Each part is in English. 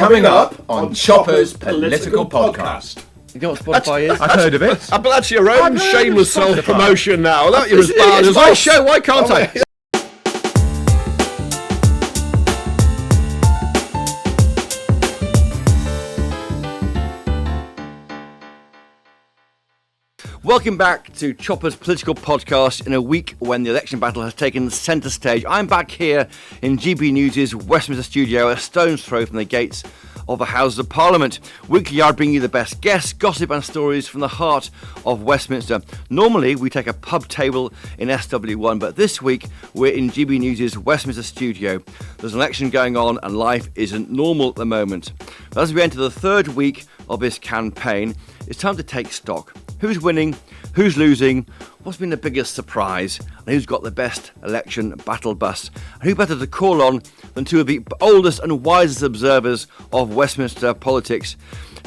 Coming up on Chopper's Political Podcast. You know what Spotify is? I've heard of it. But that's your own shameless self-promotion now. That you're as bad as my us. show, why can't I? Welcome back to Chopper's Political Podcast in a week when the election battle has taken centre stage. I'm back here in GB News' Westminster studio, a stone's throw from the gates of the Houses of Parliament. Weekly I bring you the best guests, gossip and stories from the heart of Westminster. Normally we take a pub table in SW1, but this week we're in GB News' Westminster studio. There's an election going on and life isn't normal at the moment. But as we enter the third week of this campaign, it's time to take stock. Who's winning? Who's losing? What's been the biggest surprise? And who's got the best election battle bus? And who better to call on than two of the oldest and wisest observers of Westminster politics,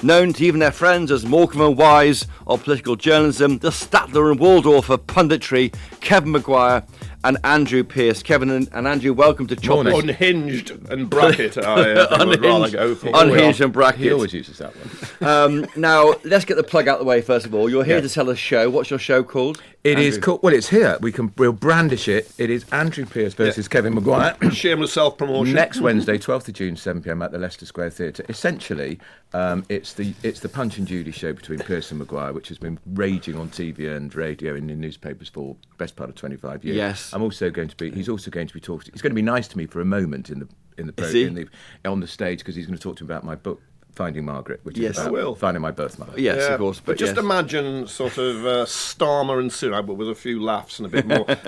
known to even their friends as Morecambe and Wise of political journalism, the Statler and Waldorf of punditry, Kevin Maguire and Andrew Pearce. Kevin and Andrew, welcome to Chopper's. Unhinged and bracket, I would rather go for. Unhinged and bracket. He always uses that one. Now, let's get the plug out the way first of all. You're here to tell a show. What's your show called? It is called, well, it's here. We'll brandish it. It is Andrew Pearce versus Kevin Maguire. Shameless self-promotion. Next Wednesday, 12th of June, 7 p.m. at the Leicester Square Theatre. Essentially, it's the Punch and Judy show between Pearce and Maguire, which has been raging on TV and radio and in newspapers for the best part of 25 years. Yes. He's also going to be talking. He's going to be nice to me for a moment on the stage because he's going to talk to me about my book, Finding Margaret, which is about finding my birth mother. Yes, of course. But just imagine sort of Starmer and Sunak, but with a few laughs and a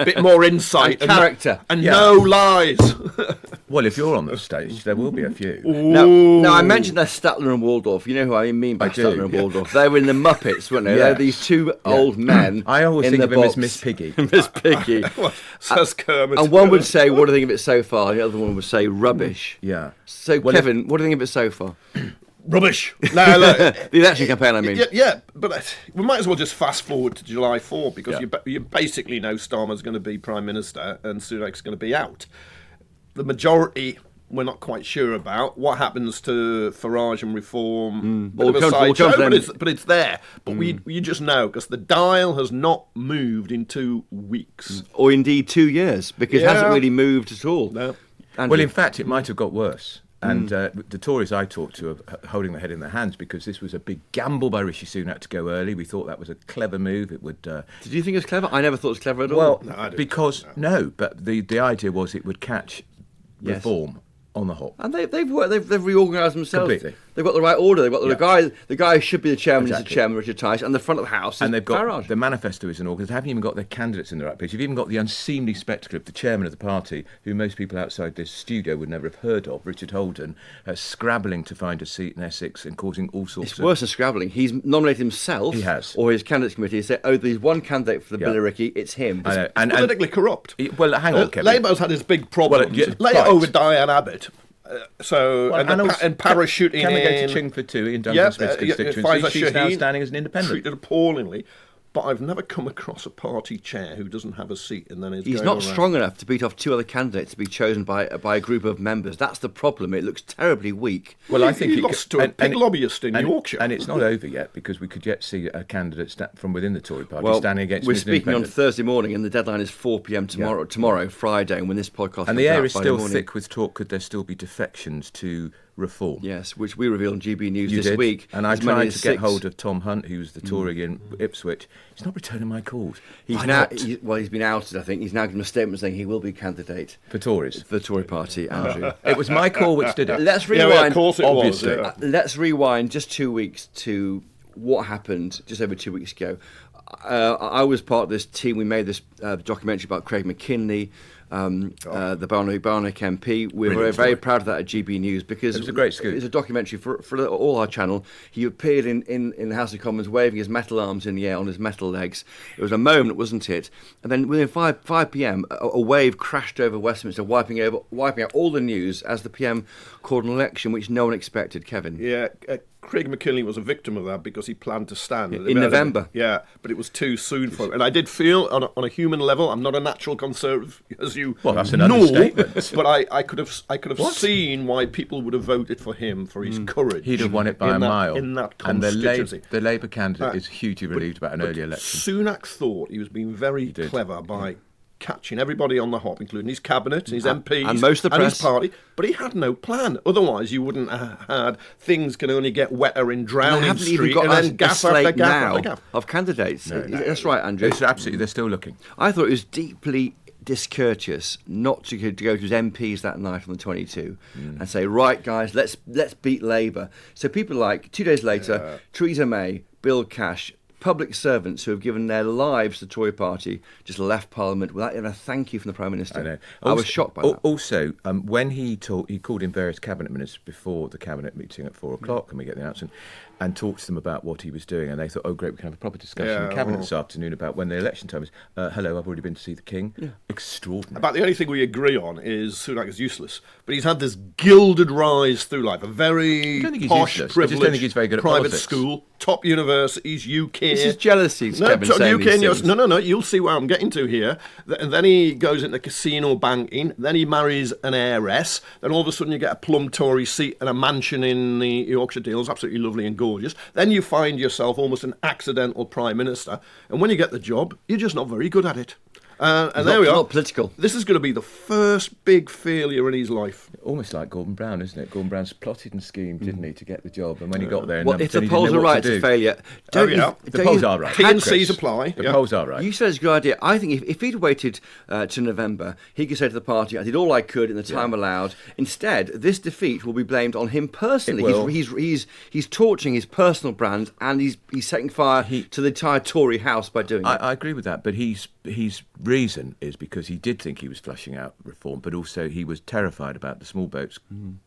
bit more insight and character and no lies. Well, if you're on the stage, there will be a few. Now, I mentioned that Statler and Waldorf. You know who I mean by Statler and Waldorf. They were in the Muppets, weren't they? They're these two old men. I always in think the of him box. as Miss Piggy. Miss Piggy. Says Kermit. And one would say, "What do you think of it so far?" The other one would say, "Rubbish." Yeah. So, Kevin, what do you think of it so far? Rubbish. No, look, the election campaign, I mean. Yeah, but we might as well just fast forward to July 4 because you basically know Starmer's going to be Prime Minister and Sunak's going to be out. The majority we're not quite sure about. What happens to Farage and Reform? But it's there. But we just know because the dial has not moved in 2 weeks. Or indeed 2 years, because it hasn't really moved at all. No. Well, in fact, it might have got worse. And the Tories I talked to are holding their head in their hands because this was a big gamble by Rishi Sunak to go early. We thought that was a clever move. It would. Did you think it was clever? I never thought it was clever at all. Well, no, but the idea was it would catch Reform on the hop. And they've reorganised themselves. Completely. They've got the right order. They've got the guy who should be the chairman is the chairman, Richard Tice, and the front of the house and is they've got Farage. the manifesto is an organ. They haven't even got their candidates in the right place. You've even got the unseemly spectacle of the chairman of the party, who most people outside this studio would never have heard of, Richard Holden, scrabbling to find a seat in Essex and causing all sorts It's worse than scrabbling. He's nominated himself. He has. Or his candidates committee said, there's one candidate for the Billericay, it's him. I know. And politically corrupt. Well, hang on, Kevin. Labour's had his big problem. Over Diane Abbott. And parachuting can we go in to Chingford too in Duncan Smith's constituency? She's now standing as an independent. Treated appallingly. But I've never come across a party chair who doesn't have a seat and then he's not strong enough to beat off two other candidates to be chosen by a group of members. That's the problem. It looks terribly weak. Well, I think he lost to a pig lobbyist in Yorkshire. And it's not over yet because we could yet see a candidate from within the Tory party standing against. We're speaking on Thursday morning and the deadline is 4 p.m. tomorrow, Friday, and when this podcast and the air is still thick with talk. Could there still be defections to Reform? Yes, which we revealed on GB News this week. And I tried to get hold of Tom Hunt, who's the Tory in Ipswich. He's not returning my calls. He's been outed, I think. He's now given a statement saying he will be a candidate for Tories. For the Tory party, Andrew. It was my call which did it. Let's rewind. Of course it obviously. was. Let's rewind just 2 weeks to what happened just over 2 weeks ago. I was part of this team. We made this documentary about Craig McKinley, the Barnack MP. We were very proud of that at GB News because it was a great scoop. It's a documentary for all our channel. He appeared in the House of Commons waving his metal arms in the air on his metal legs. It was a moment, wasn't it? And then within 5 p.m, a wave crashed over Westminster, wiping out all the news as the PM called an election which no one expected. Kevin. Yeah. Craig McKinley was a victim of that because he planned to stand. In November. Yeah, but it was too soon for him. And I did feel, on a human level, I'm not a natural conservative, as you Well, that's an know, understatement. but I could have seen why people would have voted for him for his courage. He'd have won it by a mile. In that and constituency. the Labour candidate is hugely relieved about an early election. Sunak thought he was being very clever by catching everybody on the hop, including his cabinet, his MPs, and most of the and press. his party. But he had no plan. Otherwise, you wouldn't have had things can only get wetter in They Drowning haven't even Street, got and then a gaff after slate gaff now after gaff. of candidates. That's right, Andrew. It's absolutely, they're still looking. I thought it was deeply discourteous not to go to his MPs that night on the 22 and say, right, guys, let's beat Labour. So people like, 2 days later, Theresa May, Bill Cash, public servants who have given their lives to the Tory party just left Parliament without even a thank you from the Prime Minister. I know. I was shocked by that. Also, when he called in various cabinet ministers before the cabinet meeting at 4 o'clock, and we get the announcement, and talked to them about what he was doing, and they thought, oh great, we can have a proper discussion in cabinet this afternoon about when the election time is. Hello, I've already been to see the King. Yeah. Extraordinary. About the only thing we agree on is Sunak is useless, but he's had this gilded rise through life, a very posh, useless. I just privileged don't think he's very good at private politics. school, top universities, UK. This is jealousy, No, Kevin, saying these things. no. You'll see where I'm getting to here. And then he goes into casino banking. Then he marries an heiress. Then all of a sudden you get a plum Tory seat and a mansion in the Yorkshire Dales, absolutely lovely and gorgeous. Then you find yourself almost an accidental prime minister. And when you get the job, you're just not very good at it. And there we are. Not political. This is going to be the first big failure in his life. Almost like Gordon Brown, isn't it? Gordon Brown's plotted and schemed, didn't he, to get the job, and when he got there, Well, if the polls are right, it's a failure. The polls are right. T and C's apply. The polls are right. You said it's a good idea. I think if he'd waited to November, he could say to the party, I did all I could in the time allowed. Instead, this defeat will be blamed on him personally. It will. He's torching his personal brand, and he's setting fire to the entire Tory house by doing it. I agree with that, but his reason is because he did think he was flushing out reform, but also he was terrified about the small boats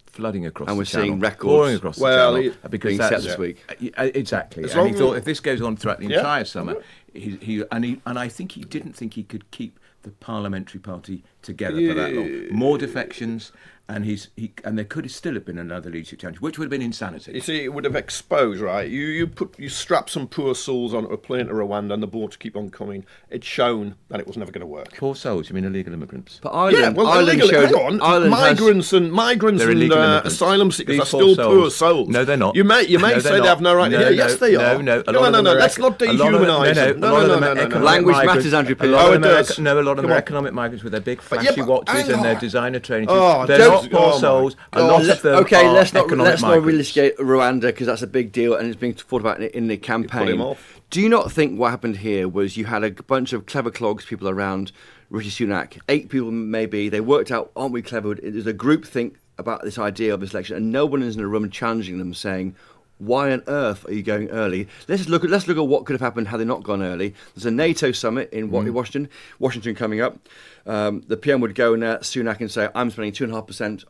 flooding across And the we're channel, seeing records pouring across the channel, because being set that's this week. Exactly, As and he long thought as- if this goes on throughout the entire summer, and I think he didn't think he could keep the parliamentary party together for that long. More defections, and there could still have been another leadership challenge, which would have been insanity. You see, it would have exposed, right? You strap some poor souls onto a plane to Rwanda and the boats keep on coming. It's shown that it was never going to work. Poor souls, you mean illegal immigrants? But Ireland, Ireland showed, hang on. Ireland Migrants and They're illegal immigrants. asylum seekers These are still poor souls. No, they're not. You may No, say they're they have no right. No, yeah, yes, they are. No. Let's not dehumanise them. No. Language matters, Andrew A lot of them are does. a lot of them Come are on. economic migrants with their big But flashy yeah, but watches hang and their on. designer training Oh, shoes. They're don't- not poor oh my souls. A God. lot of them Okay, are let's not economic migrants. relitigate Rwanda because that's a big deal and it's being thought about in the campaign. him off. Do you not think what happened here was you had a bunch of clever clogs people around Rishi Sunak, 8 people maybe, they worked out, aren't we clever? There's a group think about this idea of this election and no one is in a room challenging them saying, why on earth are you going early? Let's look at what could have happened had they not gone early. There's a NATO summit in Washington coming up. The PM would go in there, Sunak, and say, "I'm spending 2.5%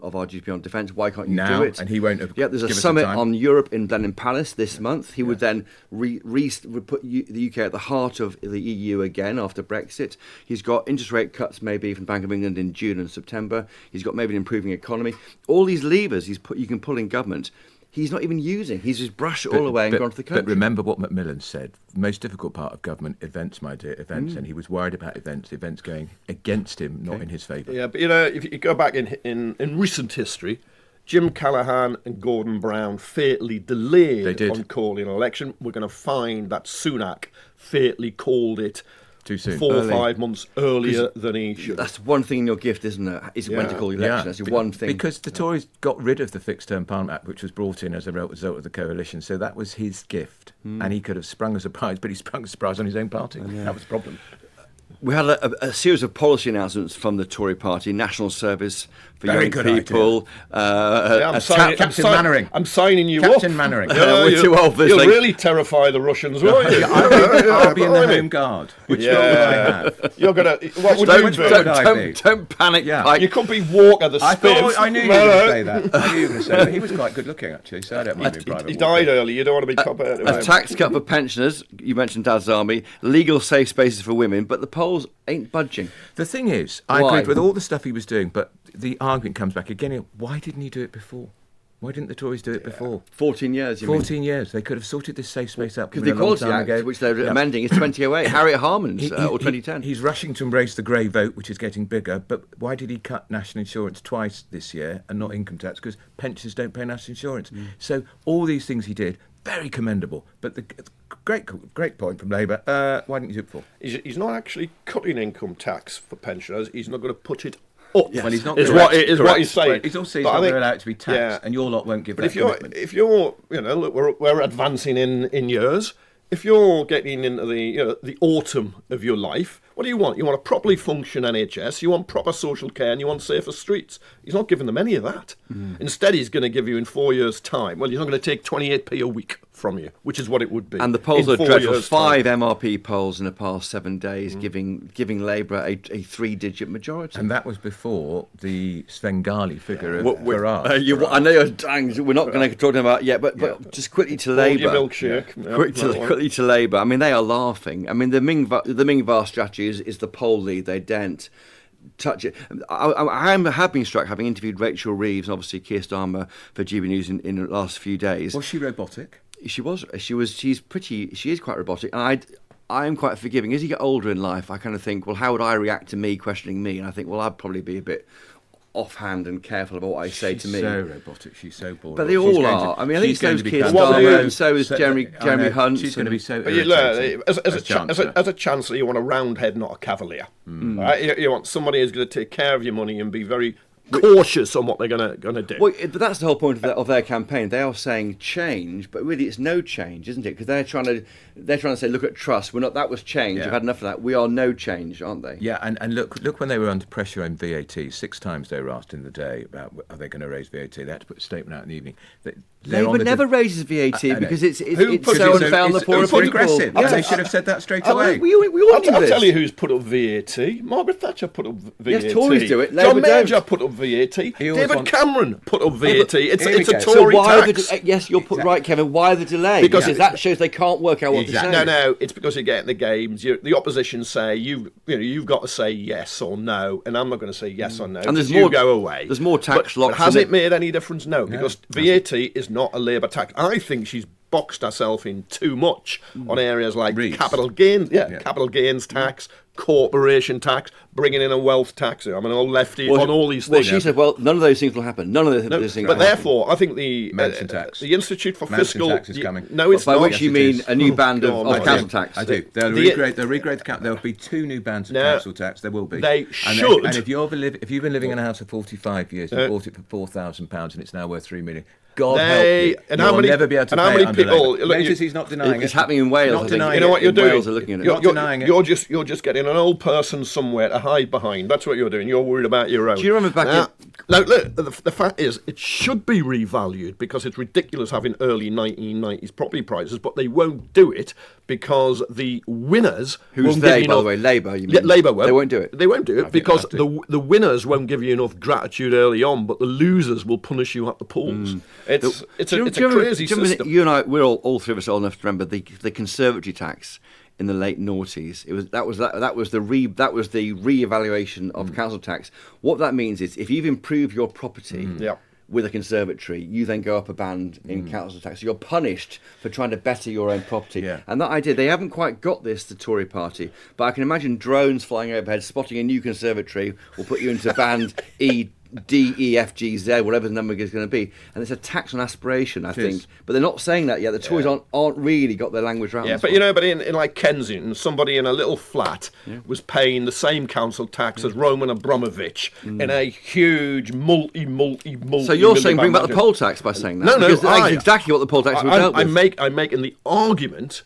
of our GDP on defence. Why can't you Now, do it?" and he won't have There's a give us the summit time. on Europe in Blenheim Palace this month. He would then put the UK at the heart of the EU again after Brexit. He's got interest rate cuts maybe from Bank of England in June and September. He's got maybe an improving economy. All these levers you can pull in government. He's not even using. He's just brushed it all away and gone to the country. But remember what Macmillan said. The most difficult part of government, events, my dear, events. And he was worried about events going against him, not in his favour. Yeah, but if you go back in recent history, Jim Callaghan and Gordon Brown fatally delayed on calling an election. We're going to find that Sunak fatally called it too soon. 4 or 5 months earlier than he should. That's one thing in your gift, isn't it? Is when to call the election. That's your one thing. Because the Tories got rid of the Fixed Term Parliament Act, which was brought in as a result of the coalition. So that was his gift. And he could have sprung a surprise, but he sprung a surprise on his own party. That was the problem. We had a series of policy announcements from the Tory party, national service for Very young good people. Captain Mannering. I'm signing you Captain up. Mannering. We're too old for this You'll thing. really terrify the Russians, won't you? I'll be in the Home Guard. Which role will I have? You're gonna. What would you do? Don't panic. Yeah. Pike. You could be Walker the Spiff. I knew you were going to say that. I knew you were going to say that. He was quite good looking, actually, so I don't mind being private. He died early. You don't want to be compared to A him. tax cut for pensioners. You mentioned Dad's Army. Legal safe spaces for women. But the polls ain't budging. The thing is, I Why? agreed with all the stuff he was doing, but the argument comes back again. Why didn't he do it before? Why didn't the Tories do it before? 14 years, you mean? 14 years. They could have sorted this safe space up. Because the Equality Act, which they're amending, is 2008. Harriet Harman's, or 2010. He's rushing to embrace the grey vote, which is getting bigger. But why did he cut national insurance twice this year and not income tax? Because pensioners don't pay national insurance. So all these things he did, very commendable. But the great point from Labour. Why didn't you do it before? He's not actually cutting income tax for pensioners. He's not going to put it up. Yes. Well, he's not is what he's saying. He's also not going to allow it to be taxed, and your lot won't give that commitment. If you're, look, we're advancing in years. If you're getting into the autumn of your life, what do you want? You want a properly function NHS, you want proper social care, and you want safer streets. He's not giving them any of that. Instead, he's going to give you in 4 years' time. Well, he's not going to take 28p a week from you, which is what it would be. And the polls are dreadful. 5 MRP polls in the past 7 days, giving Labour a 3-digit majority. And that was before the Svengali figure of Farage. I know you're dying. We're not going to talk about it yet, but just quickly to Labour. Your milkshake. Quickly to Labour. I mean, they are laughing. I mean, the Mingvar strategy is the poll lead. They daren't touch it. I have been struck, having interviewed Rachel Reeves and obviously Keir Starmer for GB News in the last few days. Was she robotic? She is quite robotic, and I am quite forgiving. As you get older in life, I kind of think, well, how would I react to me questioning me? And I think, well, I'd probably be a bit offhand and careful about what I say to me. She's so robotic. She's so bored. But they all are. I mean, I think so is Keir Starmer, and so is Jeremy Hunt. She's going to be so. But as a chancellor, you want a roundhead, not a cavalier. Right? You want somebody who's going to take care of your money and be very cautious on what they're going to do. Well, but that's the whole point of their campaign. They are saying change, but really it's no change, isn't it? Because they're trying to say, look at trust. We're not. That was change. Yeah. We've had enough of that. We are no change, aren't they? Yeah, and look when they were under pressure on VAT, 6 times they were asked in the day about are they going to raise VAT. They had to put a statement out in the evening. Labour never raises VAT because it's so unfair on the poor people. Aggressive. Yeah. They should have said that straight away. We all do I'll this. tell you who's put up VAT. Margaret Thatcher put up VAT. Yes, Tories do it. John Labour Major don't. put up VAT. David Cameron put up VAT. It's a So Tory why tax. yes, you're right, Kevin. Why the delay? Because that shows they can't work out what to say. No, it's because you get in the games. The opposition say you've got to say yes or no, and I'm not going to say yes or no. And there's more. more. Go away. There's more tax locked. Has it made any difference? No, because VAT is not a Labour tax. I think she's boxed herself in too much on areas like capital gains tax, corporation tax, bringing in a wealth tax. I'm an old lefty on all these things. Well, she said, well, none of those things will happen. None of those things. But therefore, I think the Institute for Fiscal tax is coming. No, it's by not. which you mean a new band of council tax. I do. They'll regrade the cap. There'll be 2 new bands of council tax. There will be. They should. And if you've been living in a house for 45 years, you bought it for £4,000 and it's now worth £3 million. God help you. You'll never be able to pay it under Labour. Notice he's not denying it. It's happening in Wales. Not denying you know what you're doing? Wales are looking at it. Not denying it. You're just getting an old person somewhere to hide behind. That's what you're doing. You're worried about your own. Do you remember back look, the fact is, it should be revalued because it's ridiculous having early 1990s property prices, but they won't do it because the winners Who's they, by the way? Labour, you mean? Yeah, Labour won't. They won't do it. They won't do it because the winners won't give you enough gratitude early on, but the losers will punish you at the polls. It's a crazy system. You and I, we're all 3 of us old enough to remember the conservatory tax in the late noughties. That was the re-evaluation of council tax. What that means is if you've improved your property with a conservatory, you then go up a band in council tax. So you're punished for trying to better your own property. Yeah. And that idea, they haven't quite got this, the Tory party, but I can imagine drones flying overhead, spotting a new conservatory will put you into band E, D, E, F, G, Z, whatever the number is going to be. And it's a tax on aspiration, I think. But they're not saying that yet. The Tories aren't really got their language right. Yeah, but in like Kensington, somebody in a little flat was paying the same council tax as Roman Abramovich in a huge multi. So you're saying bring back the poll tax by saying that? No, because that's exactly what the poll tax would dealt with. I'm making the argument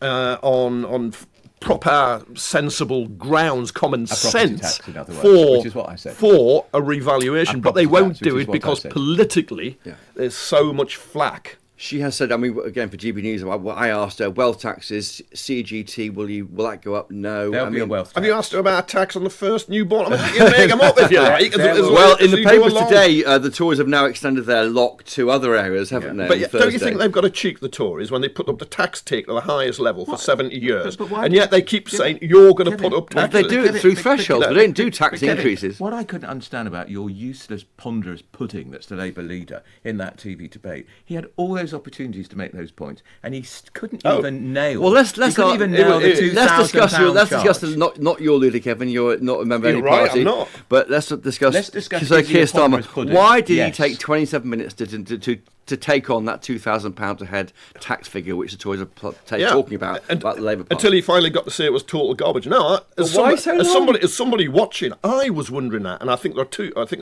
on proper, sensible grounds, common sense tax, in other words, which is what I said. For a revaluation, but they won't tax, do it because politically there's so much flack She has said, I mean, again, for GB News, I asked her, wealth taxes, CGT, will that go up? No. There'll be a wealth tax. Have you asked her about a tax on the first newborn? I mean, you can make them up if you like. Well, in the papers today, the Tories have now extended their lock to other areas, haven't they? But don't you think they've got to cheek the Tories when they put up the tax take to the highest level for 70 years? But why and yet they keep saying, you're going to put up Well, taxes. they do it through thresholds. They don't do tax increases. What I couldn't understand about your useless, ponderous pudding that's the Labour leader in that TV debate, he had all those opportunities to make those points, and he couldn't even nail. Well, let's even nail the £2,000 let's discuss not your leader, Kevin. You're not a member of any party. I'm not. But let's discuss Keir Starmer. pudding. Why did he take 27 minutes to take on that £2,000 a head tax figure, which the Tories are talking about the Labour Party? Until he finally got to say it was total garbage. No, as somebody watching, I was wondering that, and I think there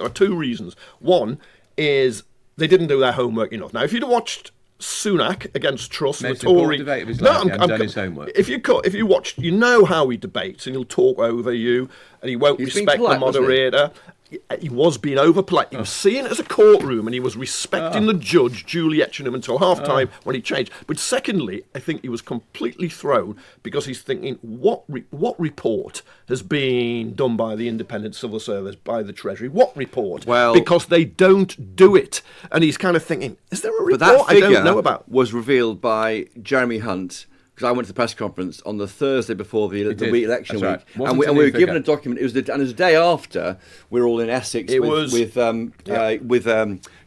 are two reasons. One is they didn't do their homework enough. Now, if you'd have watched Sunak against Truss, the Tory debate of his life, he hadn't done his homework. If you watched, you know how he debates, and he'll talk over you, and he won't respect the moderator. He was being over polite. He was seeing it as a courtroom, and he was respecting the judge, Julie Etchingham, until half-time when he changed. But secondly, I think he was completely thrown because he's thinking, what report has been done by the Independent Civil Service, by the Treasury? What report? Well, because they don't do it. And he's kind of thinking, is there a report but that figure I don't know about? Was revealed by Jeremy Hunt, because I went to the press conference on the Thursday before the election week, and we were given a document. It was the day after we were all in Essex with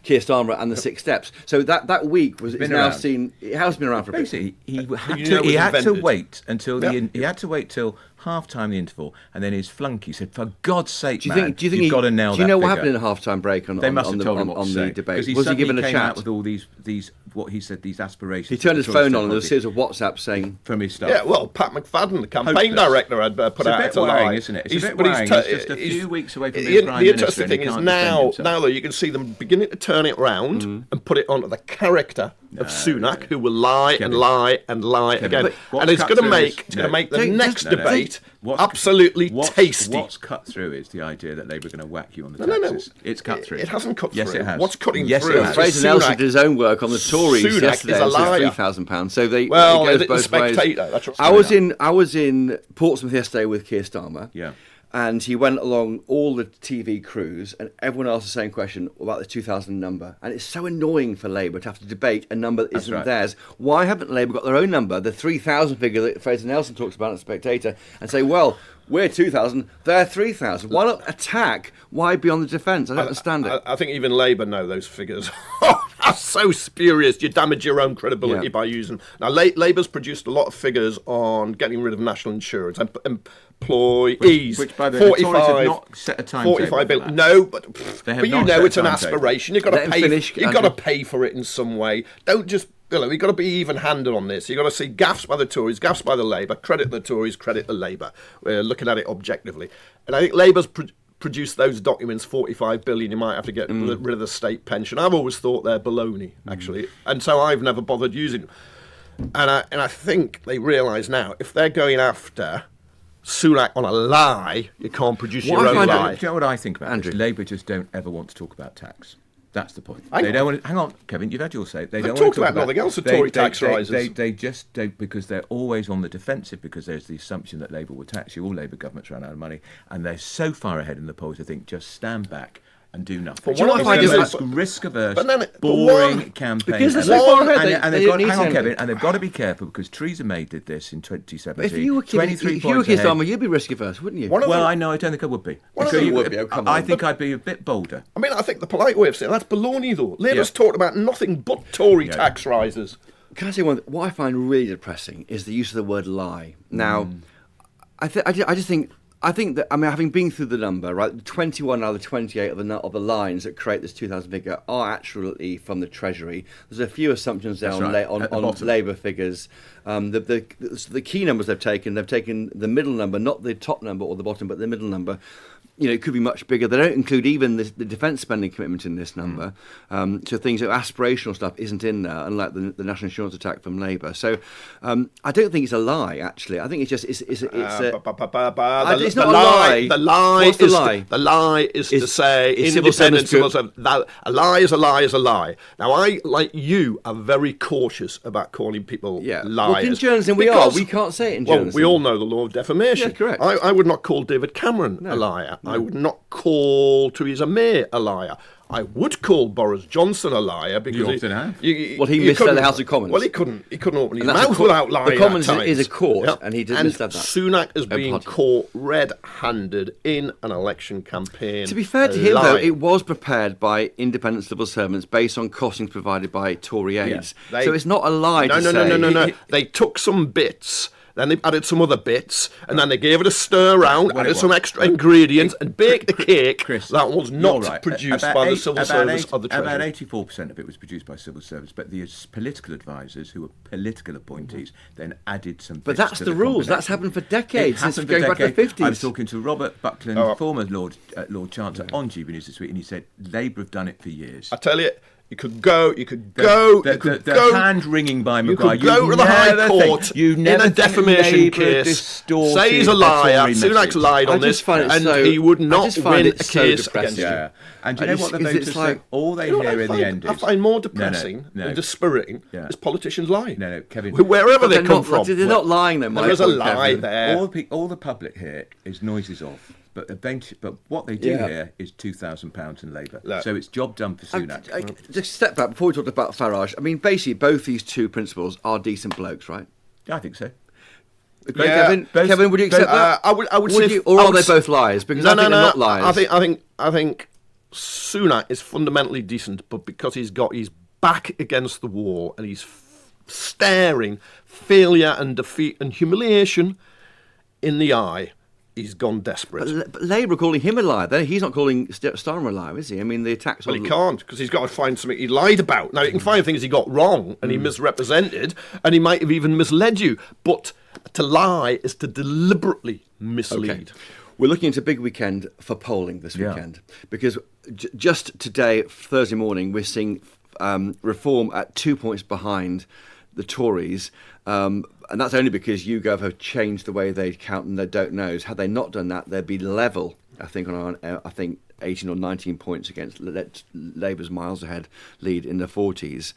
Keir Starmer and the Six Steps. So that week has been around for a bit. Basically, he had to wait until he had to wait till half-time, the interval, and then his flunky said, "For God's sake, do you think you've got to nail that." Do you know what figure. happened in a half-time break They must have told him what to say, the debate? He Was he given a came chat out with all these what he said, these aspirations? He turned his phone on and there was a series of WhatsApps saying from his staff. Yeah, well, Pat McFadden, the campaign director, had put out it's a bit worrying, isn't it? It's a bit worrying. He's just a few weeks away from being Prime The Minister. interesting thing is now though, you can see them beginning to turn it round and put it onto the character of Sunak, who will lie and lie and lie again. And it's going to make the next debate absolutely tasty. What's cut through is the idea that Labour are going to whack you on the taxes. No. It's cut through. It hasn't cut through. Yes, it has. What's cutting through? It has. Fraser Nelson did his own work on the Tories yesterday. Sunak is a liar. £3,000. So it the goes both ways. Spectator. That's what I was in Portsmouth yesterday with Keir Starmer. Yeah. And he went along all the TV crews, and everyone asked the same question about the 2000 number. And it's so annoying for Labour to have to debate a number that isn't theirs. Why haven't Labour got their own number, the 3,000 figure that Fraser Nelson talks about in The Spectator, and say, well, we're 2,000, they're 3,000. Why not attack? Why be on the defence? I don't understand it. I think even Labour know those figures. That's so spurious. You damage your own credibility by using them. Now, Labour's produced a lot of figures on getting rid of national insurance. Employees, which by the way, the Tories have not set a timetable. 45 billion. No, but you know it's an timetable. aspiration. You've got to pay. You've got to pay for it in some way. Don't just. You've got to be even-handed on this. You've got to see gaffes by the Tories, gaffes by the Labour, credit the Tories, credit the Labour. We're looking at it objectively. And I think Labour's produced those documents, 45 billion, you might have to get rid of the state pension. I've always thought they're baloney, actually. And so I've never bothered using them. And I think they realise now, if they're going after Sunak on a lie, you can't produce your own lie. Do you know what I think about Andrew? Labour just don't ever want to talk about tax. That's the point. They don't want to, hang on, Kevin, you've had your say. They don't want to talk about nothing else. The Tory tax rises. They just don't, because they're always on the defensive, because there's the assumption that Labour will tax you. All Labour governments run out of money, and they're so far ahead in the polls. I think just stand back and do nothing. Do you know what I find the most risk-averse, boring campaign. Because they're so far ahead, and they've got, hang on, Kevin, and they've got to be careful, because Theresa May did this in 2017. If you were Keir Starmer, you'd be risk-averse, wouldn't you? Well, I know, I don't think I would be. I think I'd be a bit bolder. I mean, I think the polite way of saying that's baloney, though. Labour's talked about nothing but Tory tax rises. Can I say one thing? What I find really depressing is the use of the word lie. Now, I think that, I mean, having been through the number, right, 21 out of the 28 of the lines that create this 2,000 figure are actually from the Treasury. There's a few assumptions there on Labour figures. The key numbers they've taken the middle number, not the top number or the bottom, but the middle number. You know, it could be much bigger. They don't include even the defence spending commitment in this number. So things like aspirational stuff isn't in there, unlike the national insurance attack from Labour. So I don't think it's a lie, actually. I think it's just the it's not a lie. The lie What's is the lie? The lie is to say civil independent servants civil servants. A lie is a lie is a lie. Now, I, like you, are very cautious about calling people liars. Well, in journalism we are. We can't say it in journalism. Well, we all know the law of defamation. Yeah, correct. I would not call David Cameron a liar. I would not call Theresa May a liar. I would call Boris Johnson a liar because You often have. he misled the House of Commons. Well, he couldn't open his And that's mouth a without lying. The Commons at times. is a court, Yep. and he did and misled that. Sunak has been party. caught red-handed in an election campaign. To be fair to him, though, lying. it was prepared by independent civil servants based on costings provided by Tory aides. So it's not a lie to say... No. They took some bits, then they added some other bits, and then they gave it a stir around, added some extra ingredients, and baked a cake Chris, that was you're not right. produced About by the eight- civil about service eight- or the Treasury. About 84% of it was produced by civil service, but the political advisors, who were political appointees, then added some But bits that's to the rules. combination. That's happened for decades, It since happened going for back to the decades. 50s. I was talking to Robert Buckland, former Lord Chancellor, on GB News this week, and he said Labour have done it for years. I tell you, you could go. The hand wringing by Maguire. You could go to the High Court in a think defamation Labour case, distorted say he's a the liar. Tory Sunak's message. lied I on this, just find it and so- he would I not just find win it a so case depressing. against you. Yeah. And do you know what the It's voters like- say? All they You know what hear I in the find- end is... I find more depressing No. and dispiriting Yeah. is politicians lying. No, Kevin. Wherever they They're come not, from. they're not lying, though, Mike. There is a lie Kevin. there. All the public here is noises off, but what they do here is £2,000 in Labour. Look. So it's job done for Sunak. Just step back before we talk about Farage. I mean, basically, both these two principals are decent blokes, right? I think so. Agree, Yeah, Kevin, would you accept that? I would say, you, or are they both liars? Because I think they're not liars. I think Sunak is fundamentally decent, but because he's got his back against the wall and he's staring failure and defeat and humiliation in the eye, he's gone desperate. But Labour are calling him a liar. He's not calling Starmer a liar, is he? I mean, the attacks Well, on... he can't, because he's got to find something he lied about. Now, you can find things he got wrong and he misrepresented, and he might have even misled you. But to lie is to deliberately mislead. Okay. We're looking into a big weekend for polling this weekend, because just today, Thursday morning, we're seeing Reform at 2 points behind the Tories. And that's only because YouGov have changed the way they count and they don't knows. Had they not done that, they'd be level, I think, on 18 or 19 points against Labour's miles ahead lead in the 40s.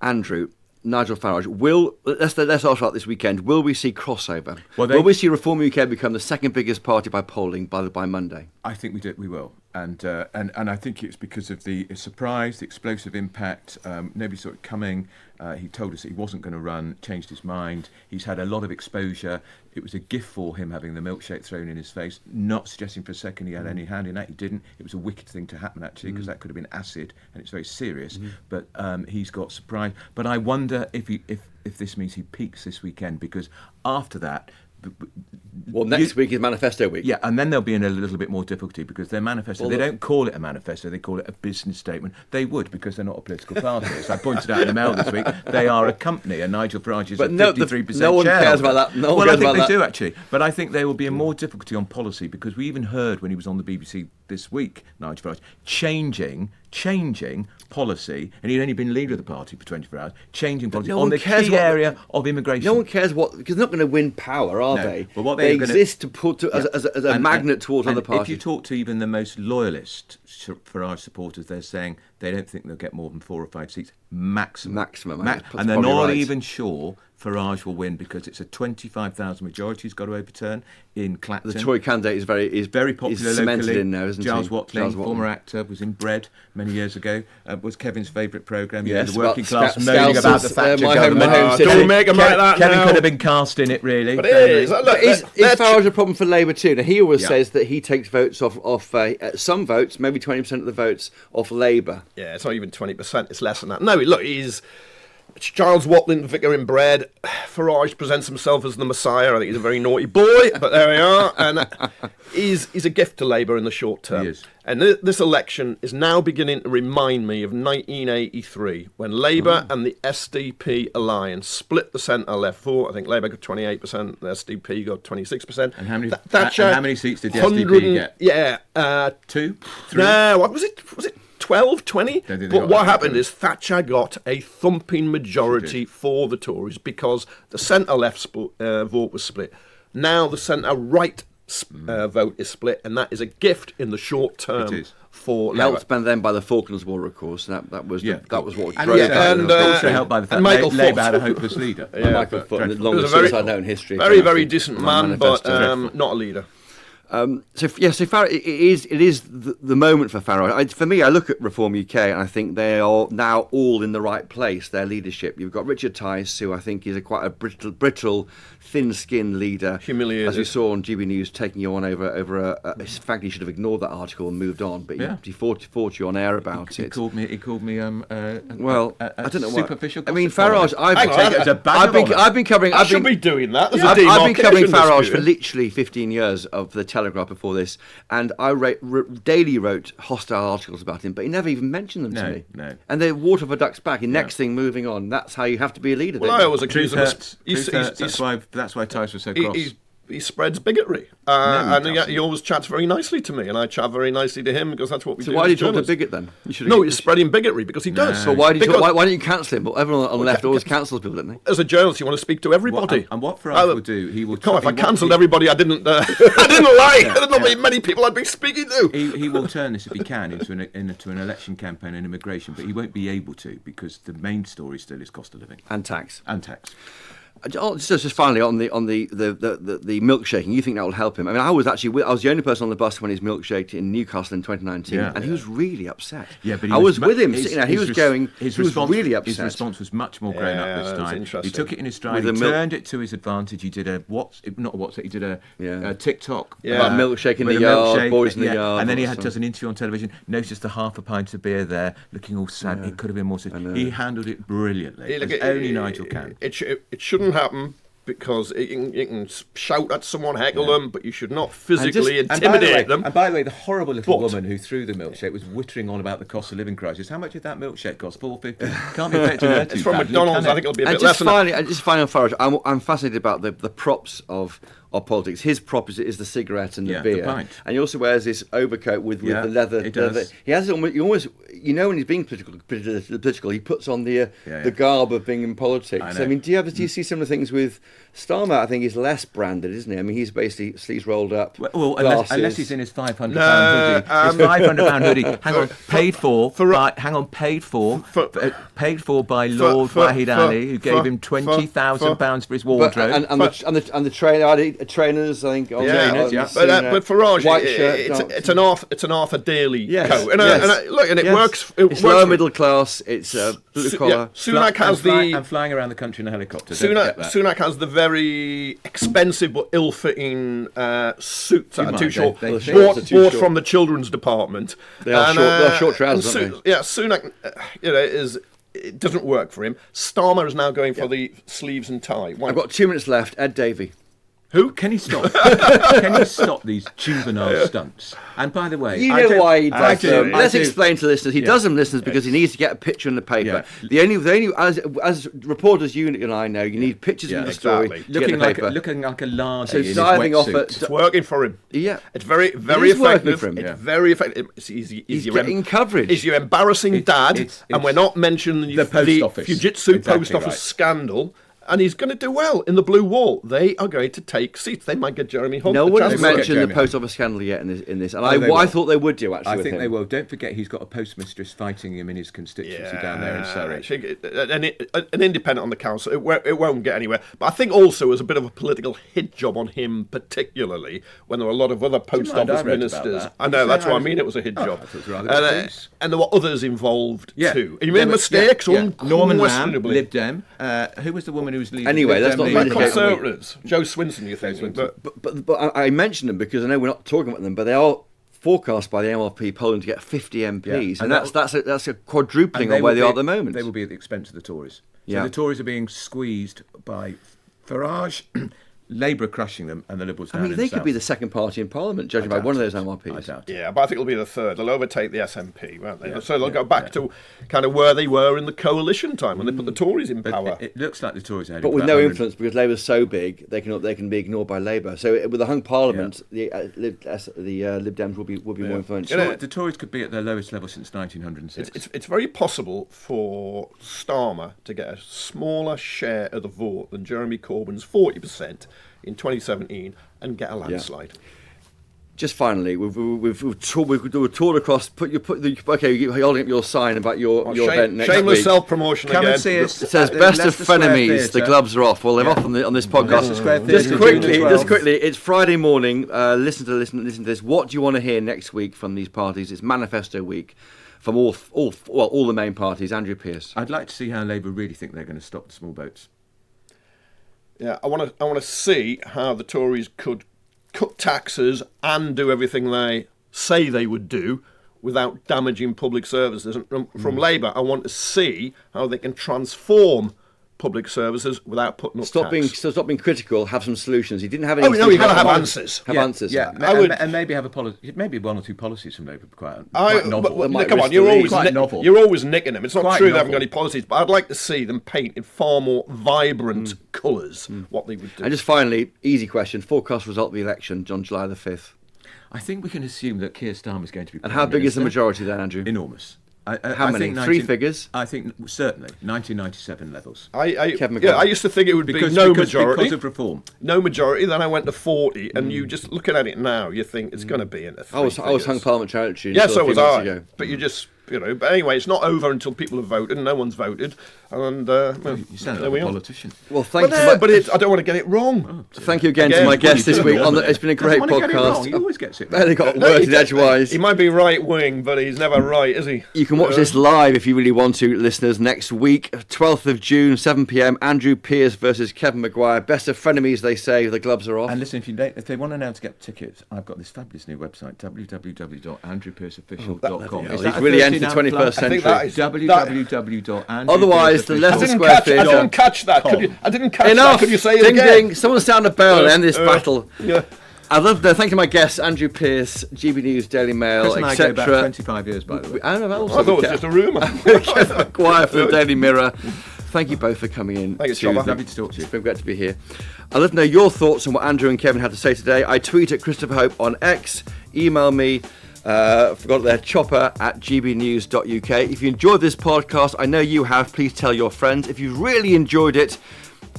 Andrew, Nigel Farage, let's ask about this weekend. Will we see crossover? Will we see Reform UK become the second biggest party by polling by Monday? I think we will. And I think it's because of the surprise, the explosive impact. Nobody saw it coming. He told us that he wasn't going to run, changed his mind. He's had a lot of exposure. It was a gift for him having the milkshake thrown in his face, not suggesting for a second he had any hand in that. He didn't. It was a wicked thing to happen, actually, because that could have been acid, and it's very serious. But he's got surprise. But I wonder if this means he peaks this weekend, because after that... Well, next week is manifesto week. Yeah, and then they'll be in a little bit more difficulty, because their manifesto, they don't call it a manifesto, they call it a business statement. They would, because they're not a political party. As I pointed out in the Mail this week, they are a company, and Nigel Farage is a 53% no one shareholder. cares about that. No one well, cares I think about they that. do, actually. But I think there will be a more difficulty on policy, because we even heard when he was on the BBC this week, Nigel Farage, changing policy, and he'd only been leader of the party for 24 hours, changing policy on the key area of immigration. No one cares because they're not going to win power, are they? But what they they're exist to put as a magnet towards other If parties. you talk to even the most loyalist Farage supporters, they're saying they don't think they'll get more than 4 or 5 seats maximum. And they're not even sure Farage will win, because it's a 25,000 majority he's got to overturn in Clacton. The Tory candidate is very popular is cemented locally. in now, isn't Giles he? Watling, Giles Watling, former actor, was in Bread many years ago. Was Kevin's favourite programme. Yes, The working about class moaning about the Scousers, Thatcher my home government. city. Don't make him like that Kevin now. could have been cast in it, really. But it is. Look, Is they're Farage a problem for Labour too? Now, he always says that he takes votes off some votes, maybe 20% of the votes off Labour. Yeah, it's not even 20%. It's less than that. No, look, it's Giles Watling, vicar in Bread. Farage presents himself as the Messiah. I think he's a very naughty boy, but there we are. And he's a gift to Labour in the short term. He is. And this election is now beginning to remind me of 1983, when Labour and the SDP alliance split the centre-left vote. I think Labour got 28%, the SDP got 26%. And how many, Thatcher, and how many seats did the SDP get? Yeah. 2? 3? No, what was it? Was it 12, 20? Don't think they But got what that happened many. is Thatcher got a thumping majority for the Tories, because the centre-left vote was split. Now the centre-right vote is split, and that is a gift in the short term It is. for Helped Labour. spend then by the Falklands War, of course. That was that was what And, drove and, also helped by the fact Michael that Labour Foot. had a hopeless leader. Michael Foot, the dreadful. longest He was a suicide note in history. Very, very decent man, but Manifesto. not a leader. So Farage, it is the moment for Farage. For me, I look at Reform UK and I think they are now all in the right place. Their leadership. You've got Richard Tice, who I think is quite a brittle, thin-skinned leader. Humiliated. As we saw on GB News, taking you on over a in fact, he should have ignored that article and moved on. But he fought you on air about He it. called me. Well, I don't know what. superficial. I mean, gossip column. Farage. I take it as a badge of honour. I've been covering. I should be doing that. There's a I've been covering demarcation Farage dispute. for literally 15 years of the Telegraph before this, and I daily wrote hostile articles about him, but he never even mentioned them to me. No. And they're water for duck's back. Next thing, moving on. That's how you have to be a leader. Well, don't I you? always accuse Truth him hurts. of... Truth hurts. That's why Tice was so cross. He spreads bigotry, he and doesn't. he always chats very nicely to me, and I chat very nicely to him because that's what we do. So why do as you talk to journalists. bigot then? You should. No, he's spreading bigotry because he does. So why Because don't you cancel him? Well, everyone on the left always cancels people, don't they? as a journalist, you want to speak to everybody. And what Farage will do, he will... Come on, if I he cancelled won't- everybody I didn't like, there's not many people I'd be speaking to. He will turn this, if he can, into an election campaign and immigration, but he won't be able to because the main story still is cost of living And tax. and tax. Just finally on the milkshaking, you think that will help him? I mean, I was the only person on the bus when he's milkshaked in Newcastle in 2019, and he was really upset. Yeah, but I was with him. He was really upset. His response was much more grown up Yeah, this that was time. interesting. He took it in his stride. With He the turned it to his advantage. He did he did a TikTok Yeah. About milkshake in with the a yard, milkshake, boys in the yard, and then he all that does an interview on television. Noticed the half a pint of beer there, looking all sad. It could have been more. He handled it brilliantly. As only Nigel can. It shouldn't happen. Because you can shout at someone, heckle them, but you should not physically intimidate them. And by the way, the horrible little But- woman who threw the milkshake was wittering on about the cost of living crisis. How much did that milkshake cost? $4.50. Can't be affecting her too It's from badly, McDonald's. can I it? think it'll be a And bit less just than that. finally on Farage, I'm fascinated about the props of politics. His prop is the cigarette and the the beer, pint. and he also wears this overcoat with Yeah, the leather. he does. leather. He has it almost, when he's being political, he puts on the garb of being in politics. I I know. mean, do you see similar things with Starmer? I think he's less branded, isn't he? I mean, he's basically sleeves rolled up. Well, glasses. unless he's in his £500 hoodie. No, His £500 hoodie. Hang on, paid for by Lord Wahid Ali, who gave him £20,000 for his wardrobe. And the trainers, I think. Trainers, yeah. But Farage, white shirt, it's an Arthur Daly Yes, coat, yes. and it Yes. works. It's lower middle class. It's blue collar. Sunak has and flying around the country in a helicopter. Don't forget that. Sunak has the very expensive but ill-fitting suits that are mind, too short, they- shorts are too bought short. from the children's department. They are And, short. They're short trousers, and aren't they? Sunak, it doesn't work for him. Starmer is now going for the sleeves and tie. Why? I've got 2 minutes left. Ed Davey. Who? Can you stop? Can you stop these juvenile stunts? And by the way, You I know do- why he I does do, them. I Let's do. explain to listeners. He does them, listeners, because he needs to get a picture in the paper. Yeah. The only as reporters, you and I know, you need pictures Yeah, in the story exactly. to get the paper. Looking like a large So in his diving off wetsuit. It's working for him. Yeah. It's very, It very is working effective. for him. It's Yeah. very effective. It's easy. He's getting coverage. Is your embarrassing dad, it's- and we're not mentioning the post office. Fujitsu Exactly post office right. scandal. And he's going to do well in the blue wall. They are going to take seats. They might get Jeremy Hunt. No the one has Chancellor. mentioned the Jeremy post office scandal yet in this, and Oh, they I will. thought they would do actually. I with think him. they will. Don't forget, he's got a postmistress fighting him in his constituency down there in Surrey. An independent on the council, it won't get anywhere. But I think also as a bit of a political hit job on him, particularly when there were a lot of other post mind, I office read about ministers. that. I know, You that's say what I I mean. It was a hit job. I thought it was rather good news. And there were others involved Yeah. too. And you made mistakes, Norman Lamb, unquestionably. Lib Dem. Who was the woman who was leading? Anyway, Lib let's Dem not leader? indicate- Conservatives. Joe Swinson, you think. But I mentioned them because I know we're not talking about them, but they are forecast by the MLP polling to get 50 MPs, Yeah. and And that's a quadrupling And on where they will are at the moment. They will be at the expense of the Tories. So Yeah. the Tories are being squeezed by Farage, Labour are crushing them, and the Liberals I down mean, in they the could south. be the second party in Parliament, judging by doubt one of it. those I MLPs. doubt it. Yeah, but I think it'll be the third. They'll overtake the SNP, won't they? Yeah, So they'll yeah, go back to kind of where they were in the coalition time when they put the Tories in But power. it looks like the Tories are heading But with for no about 100. influence because Labour's so big, they can be ignored by Labour. So with a hung Parliament, the Lib Dems will be more influential. You know, The Tories could be at their lowest level since 1906. It's very possible for Starmer to get a smaller share of the vote than Jeremy Corbyn's 40% in 2017 and get a landslide. Just finally, we've toured across. You're holding up your sign about your event next shameless week. self-promotion Come again. and see us. It says at best of Leicester Square frenemies. Theatre. The gloves are off. Well, they're off on this podcast. Leicester Square Theatre, June Just 12th. quickly. It's Friday morning. Listen to this. What do you want to hear next week from these parties? It's manifesto week from all the main parties. Andrew Pearce. I'd like to see how Labour really think they're going to stop the small boats. Yeah, I want to see how the Tories could cut taxes and do everything they say they would do without damaging public services. And from Labour, I want to see how they can transform public services without putting up tax. Stop being critical. Have some solutions. He didn't have any. Oh no, you've got to have answers. Have answers. Yeah, and maybe have maybe one or two policies from Labour. Quite novel. Come on, you're always nicking them. It's not Quite true they novel. haven't got any policies, but I'd like to see them paint in far more vibrant colours what they would do. And just finally, easy question: forecast result of the election on July the 5th. I think we can assume that Keir Starmer is going to be. And how big is the majority then, Andrew? Enormous. How many? Three figures? I think certainly 1997 levels. Kevin Maguire. I used to think it would be Because majority. because of reform. No majority. Then I went to 40, and you just looking at it now, you think it's going to be in the. I was hung parliamentary. Yeah, so was I. Ago. But you just. But anyway, it's not over until people have voted, and no one's voted, and You sound there like we a are. politician. Well, thank you. But I don't want to get it wrong. Thank you again to Again, my guest well, this you week. do, It's been a great Doesn't want to get it wrong, podcast. He always gets it Barely wrong. got worded edgewise. He might be right wing, but he's never right, is he? You can watch this live if you really want to, listeners, next week, 12th of June, 7 p.m. Andrew Pearce versus Kevin Maguire. Best of frenemies, they say. The gloves are off. And listen, if they want to now to get tickets, I've got this fabulous new website, www.andrewpearceofficial.com. He's really entered the 21st century. that is- www.andrewpearceofficial.com. Otherwise, the Leicester Square I Theatre. didn't catch that. I didn't catch Enough! that. Could you say it Ding again? ding! Someone sound a bell and end this battle. Yeah. I'd love to thank you, my guests, Andrew Pearce, GB News, Daily Mail, Chris and I go back etc. 25 years, by the way. I don't know. I thought it was just a rumour. Kevin Maguire from the Daily Mirror. Thank you both for coming in. Thank you, Chopper. Lovely to talk to you. It's been great to be here. I'd love to know your thoughts on what Andrew and Kevin had to say today. I tweet at Christopher Hope on X. Email me. Forgot their chopper@gbnews.uk. If you enjoyed this podcast, I know you have, please tell your friends. If you really enjoyed it,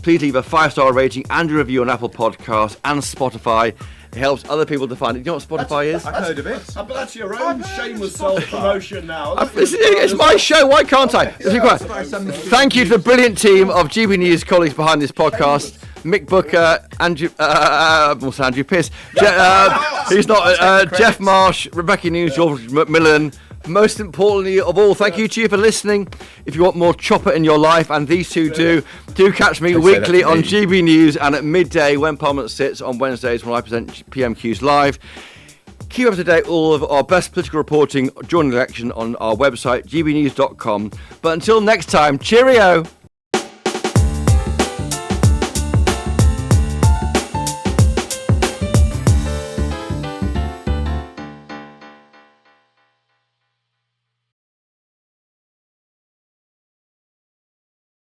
please leave a 5-star rating and a review on Apple Podcasts and Spotify. It helps other people to find it. Do you know what Spotify is? I've heard of it. But that's your own shameless self-promotion now. It's my show, why can't I? Let's be quiet. Thank you to the brilliant team of GB News colleagues behind this podcast. Mick Booker, Andrew Pearce, Jeff Marsh, Rebecca News, George Macmillan. Most importantly of all, thank you to you for listening. If you want more Chopper in your life, and these two do catch me weekly on GB News and at midday when Parliament sits on Wednesdays when I present PMQs live. Keep up to date all of our best political reporting during the election on our website, gbnews.com. But until next time, cheerio!